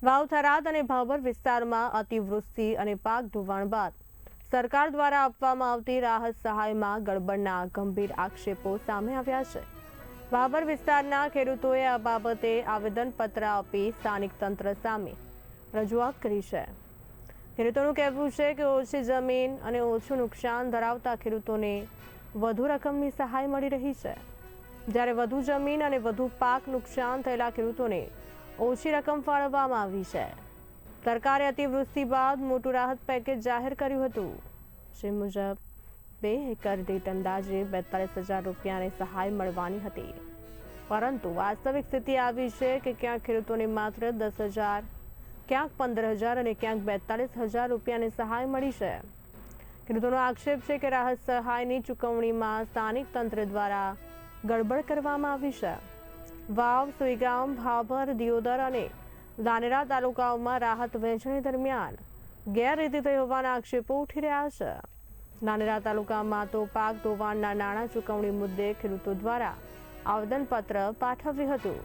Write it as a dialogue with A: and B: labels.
A: વાવ થરાદ અને ભાભર વિસ્તારમાં અતિવૃષ્ટિ અને પાક ધોવાણ બાદ સરકાર દ્વારા આપવામાં આવતી રાહત સહાયમાં ગડબડના ગંભીર આક્ષેપો સામે આવ્યા છે। ભાભર વિસ્તારના ખેડૂતોએ આ બાબતે આવેદનપત્ર આપી સ્થાનિક તંત્ર સામે રજૂઆત કરી છે। ખેડૂતોનું કહેવું છે કે ઓછી જમીન અને ઓછું નુકસાન ધરાવતા ખેડૂતોને વધુ રકમની સહાય મળી રહી છે, જ્યારે વધુ જમીન અને વધુ પાક નુકસાન થયેલા ખેડૂતોને ઓછી રકમ ફાળવવામાં આવી છે। સરકારે અતિવૃષ્ટિ બાદ મોટું રાહત પેકેજ જાહેર કર્યું હતું, જે મુજબ 2 એકર દીઠ અંદાજે 42,000 રૂપિયાની સહાય મળવાની હતી, પરંતુ વાસ્તવિક સ્થિતિ આવી છે કે ક્યાંક ખેડૂતોને માત્ર 10,000, ક્યાંક 15,000 અને ક્યાંક 42,000 રૂપિયાની સહાય મળી છે। ખેડૂતોનો આક્ષેપ છે કે રાહત સહાયની ચૂકવણીમાં સ્થાનિક તંત્ર દ્વારા ગડબડ કરવામાં આવી છે। વાવ, સુઈગામ, ભાભર, દિયોદર અને ધાનેરા તાલુકાઓમાં રાહત વહેંચણી દરમિયાન ગેરરીતિ થઈ હોવાના આક્ષેપો ઉઠી રહ્યા છે। ધાનેરા તાલુકામાં તો પાક ધોવાણના નાણાં ચૂકવણી મુદ્દે ખેડૂતો દ્વારા આવેદનપત્ર પાઠવ્યું હતું।